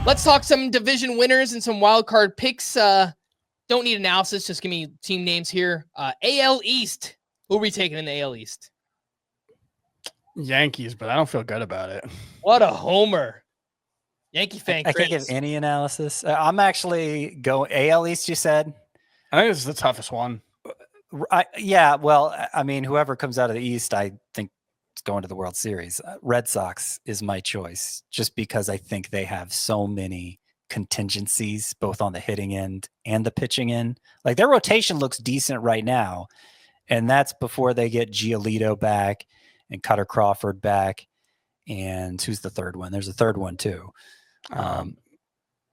Let's talk some division winners and some wild card picks. Don't need analysis. Just give me team names here. AL East. Who are we taking in the AL East? Yankees, but I don't feel good about it. What a homer. Yankee fan. I can't give any analysis. I'm actually going AL East, you said? I think this is the toughest one. Yeah, well, I mean, whoever comes out of the East, I think is going to the World Series. Red Sox is my choice, just because I think they have so many contingencies, both on the hitting end and the pitching end. Like, their rotation looks decent right now, and that's before they get Giolito back and Cutter Crawford back. And who's the third one? There's a third one too. And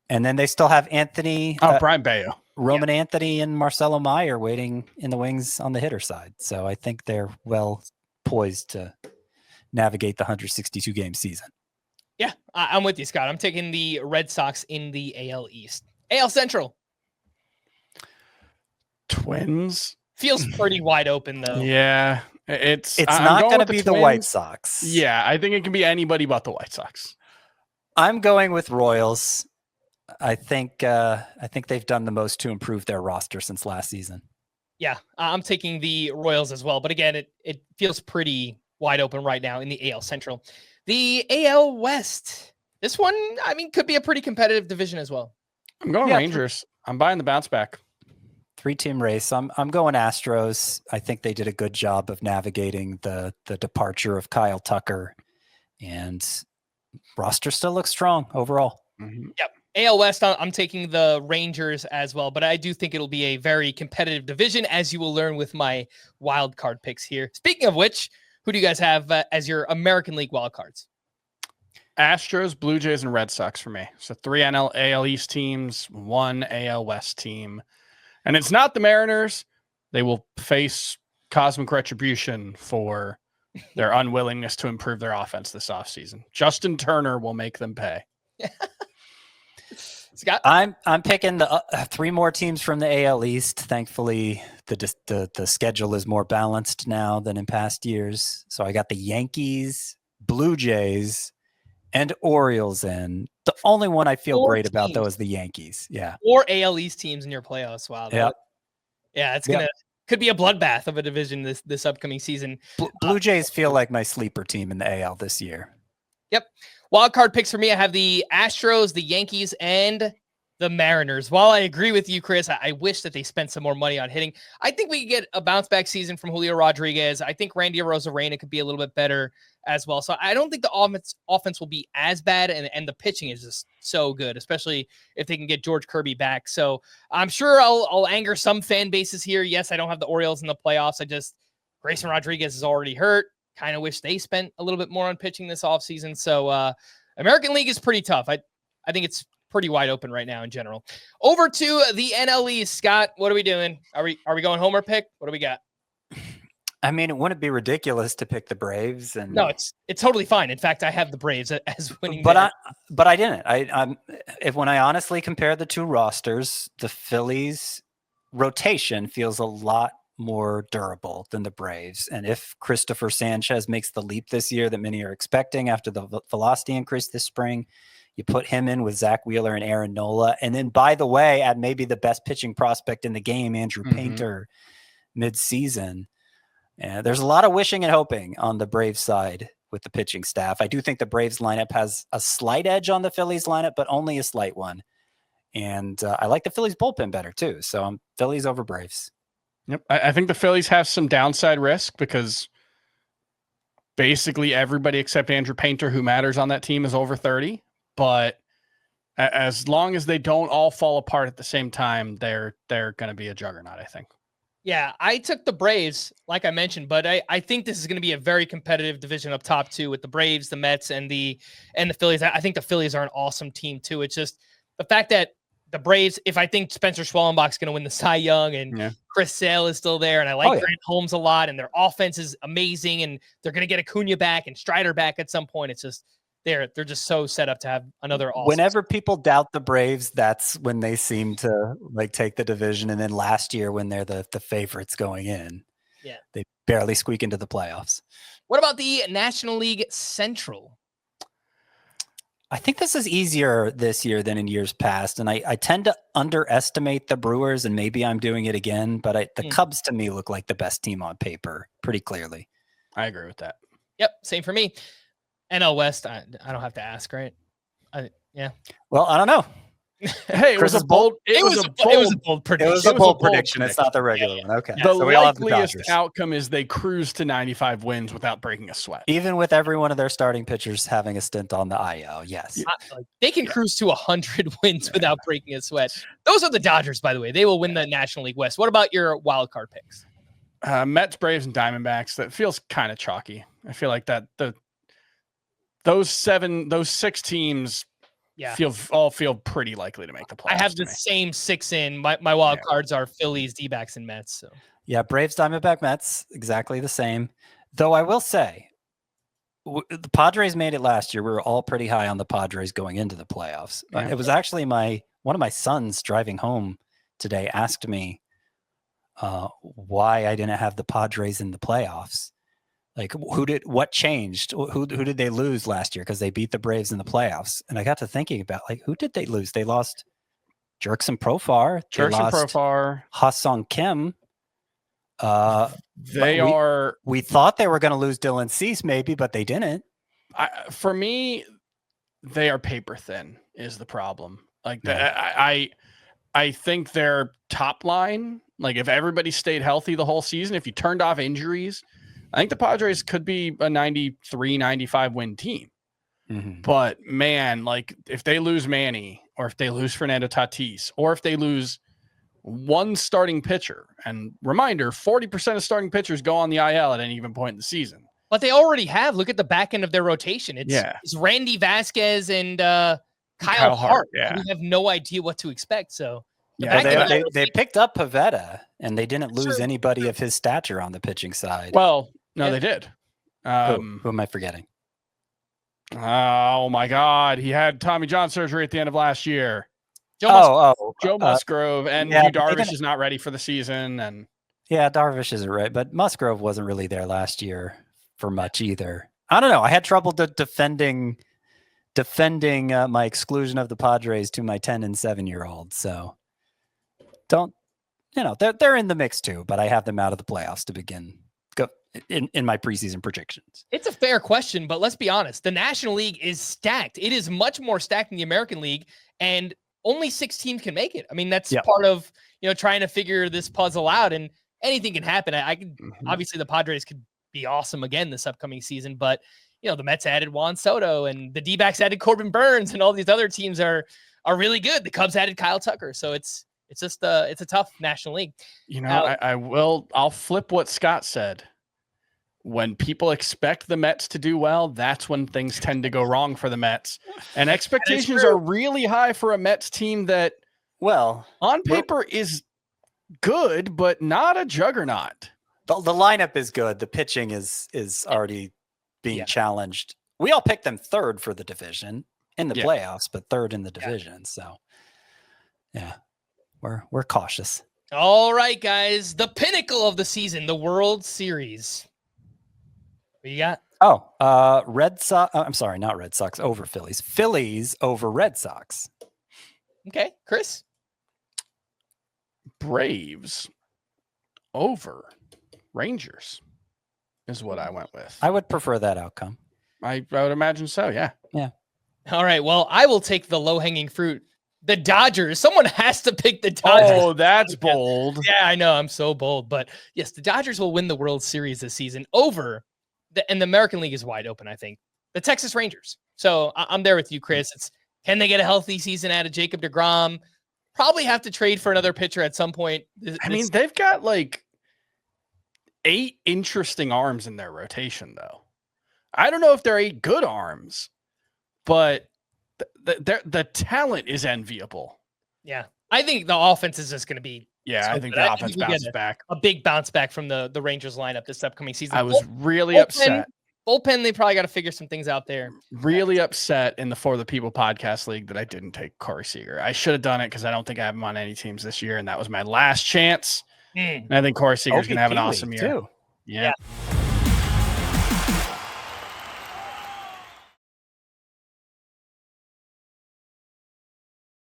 then they still have Anthony. Brian Bayo. Roman Anthony and Marcelo Meyer waiting in the wings on the hitter side. So I think they're well poised to navigate the 162 game season. Yeah, I'm with you, Scott. I'm taking the Red Sox in the AL East. AL Central. Twins. Feels pretty wide open, though. Yeah, it's not going to be the White Sox. Yeah, I think it can be anybody but the White Sox. I'm going with Royals. I think they've done the most to improve their roster since last season. Yeah, I'm taking the Royals as well. But again, it feels pretty wide open right now in the AL Central. The AL West. This one, I mean, could be a pretty competitive division as well. I'm going Rangers. I'm buying the bounce back. 3-team race. I'm going Astros. I think they did a good job of navigating the departure of Kyle Tucker, and roster still looks strong overall. Mm-hmm. Yep. AL West, I'm taking the Rangers as well, but I do think it'll be a very competitive division, as you will learn with my wild card picks here. Speaking of which, who do you guys have as your American League wild cards? Astros, Blue Jays, and Red Sox for me. So 3 AL East teams, 1 AL West team. And it's not the Mariners. They will face cosmic retribution for their unwillingness to improve their offense this offseason. Justin Turner will make them pay. Scott? I'm picking the 3 more teams from the AL East. Thankfully, the schedule is more balanced now than in past years. So I got the Yankees, Blue Jays, and Orioles in. The only one I feel great about, though, is the Yankees. Yeah. 4 AL East teams in your playoffs. Wow. Yeah, it's could be a bloodbath of a division this upcoming season. Blue Jays feel like my sleeper team in the AL this year. Yep. Wild card picks for me, I have the Astros, the Yankees, and the Mariners. While I agree with you, Chris, I wish that they spent some more money on hitting. I think we could get a bounce back season from Julio Rodriguez. I think Randy Arozarena could be a little bit better as well. So I don't think the offense will be as bad, and the pitching is just so good, especially if they can get George Kirby back. So I'm sure I'll anger some fan bases here. Yes, I don't have the Orioles in the playoffs. Grayson Rodriguez is already hurt. Kind of wish they spent a little bit more on pitching this offseason. So American League is pretty tough. I think it's pretty wide open right now in general. Over to the NL East. Scott, what are we doing? Are we going homer pick? What do we got? I mean, it wouldn't be ridiculous to pick the Braves, and no, it's totally fine. In fact, I have the Braves as winning. But I didn't. When I honestly compare the 2 rosters, the Phillies rotation feels a lot more durable than the Braves. And if Christopher Sanchez makes the leap this year that many are expecting after the velocity increase this spring, you put him in with Zach Wheeler and Aaron Nola. And then, by the way, add maybe the best pitching prospect in the game, Andrew Painter, mid-season. And there's a lot of wishing and hoping on the Braves side with the pitching staff. I do think the Braves lineup has a slight edge on the Phillies lineup, but only a slight one. And I like the Phillies bullpen better too. So I'm Phillies over Braves. Yep. I think the Phillies have some downside risk because basically everybody except Andrew Painter who matters on that team is over 30. But as long as they don't all fall apart at the same time, they're going to be a juggernaut, I think. Yeah, I took the Braves, like I mentioned, but I think this is going to be a very competitive division up top too, with the Braves, the Mets, and the Phillies. I think the Phillies are an awesome team too. It's just the fact that the Braves, if I think Spencer Schwellenbach's going to win the Cy Young and Chris Sale is still there, and I like Grant Holmes a lot, and their offense is amazing, and they're going to get Acuna back and Strider back at some point. It's just they're just so set up to have another awesome. Whenever people doubt the Braves, that's when they seem to take the division. And then last year when they're the favorites going in, they barely squeak into the playoffs. What about the National League Central? I think this is easier this year than in years past, and I tend to underestimate the Brewers, and maybe I'm doing it again, but the Cubs to me look like the best team on paper pretty clearly. I agree with that. Yep, same for me. NL West, I don't have to ask, right? Yeah. Well, I don't know. Hey, it was a bold. It was a bold prediction. It was a bold prediction. It's not the regular one. Okay. The so we all have the likeliest Dodgers. outcome is they cruise to 95 wins without breaking a sweat. Even with every one of their starting pitchers having a stint on the IL, yes. They can cruise to 100 wins without breaking a sweat. Those are the Dodgers, by the way. They will win the National League West. What about your wild card picks? Mets, Braves, and Diamondbacks. That feels kind of chalky. I feel like that those 6 teams feel pretty likely to make the playoffs. I have the same 6 in. My wild cards are Phillies, D-backs, and Mets. So yeah, Braves, Diamondback, Mets, exactly the same. Though I will say, the Padres made it last year. We were all pretty high on the Padres going into the playoffs. Yeah. It was actually one of my sons driving home today asked me why I didn't have the Padres in the playoffs. Like, what changed? Who did they lose last year? Because they beat the Braves in the playoffs. And I got to thinking about, like, who did they lose? They lost Jerkson Profar. Ha-Sung Kim. We thought they were going to lose Dylan Cease maybe, but they didn't. For me, they are paper thin is the problem. Like, I think their top line, like if everybody stayed healthy the whole season, if you turned off injuries, I think the Padres could be a 93, 95 win team. Mm-hmm. But man, like if they lose Manny or if they lose Fernando Tatis or if they lose one starting pitcher, and reminder, 40% of starting pitchers go on the IL at any given point in the season. But they already have. Look at the back end of their rotation. It's Randy Vasquez and Kyle Hart. Yeah. We have no idea what to expect. So they picked up Pivetta, and they didn't lose anybody of his stature on the pitching side. Well, no, they did. Who am I forgetting? Oh my God, he had Tommy John surgery at the end of last year. Joe Musgrove, and Darvish is not ready for the season, and Darvish isn't right, but Musgrove wasn't really there last year for much either. I don't know. I had trouble defending my exclusion of the Padres to my 10 and 7-year-old. So they're in the mix too, but I have them out of the playoffs to begin in my preseason predictions. It's a fair question, but let's be honest. The National League is stacked. It is much more stacked than the American League, and only 6 teams can make it. I mean, that's part of, trying to figure this puzzle out, and anything can happen. Obviously the Padres could be awesome again this upcoming season, but the Mets added Juan Soto and the D-backs added Corbin Burns, and all these other teams are really good. The Cubs added Kyle Tucker. So it's just it's a tough National League. I'll flip what Scott said. When people expect the Mets to do well, that's when things tend to go wrong for the Mets. And expectations are really high for a Mets team that, on paper is good, but not a juggernaut. The lineup is good. The pitching is already being challenged. We all picked them 3rd for the division in the playoffs, but 3rd in the division. So, we're cautious. All right, guys. The pinnacle of the season, the World Series. What you got? Red Sox. I'm sorry, not Red Sox over Phillies. Phillies over Red Sox. Okay, Chris. Braves over Rangers is what I went with. I would prefer that outcome. I would imagine so. Yeah. All right. Well, I will take the low-hanging fruit. The Dodgers. Someone has to pick the Dodgers. Oh, that's bold. Yeah, I know. I'm so bold. But yes, the Dodgers will win the World Series this season over and the American League is wide open, I think. The Texas Rangers. So I'm there with you, Chris. Can they get a healthy season out of Jacob deGrom? Probably have to trade for another pitcher at some point. They've got like 8 interesting arms in their rotation, though. I don't know if they're 8 good arms, but the talent is enviable. Yeah. I think the offense is just going to be. Yeah, I think the offense bounces back. A big bounce back from the Rangers lineup this upcoming season. I was really upset. Bullpen, they probably got to figure some things out there. Really upset in the For the People podcast league that I didn't take Corey Seager. I should have done it because I don't think I have him on any teams this year, and that was my last chance. And I think Corey Seager's going to have an awesome year. Too. Yeah.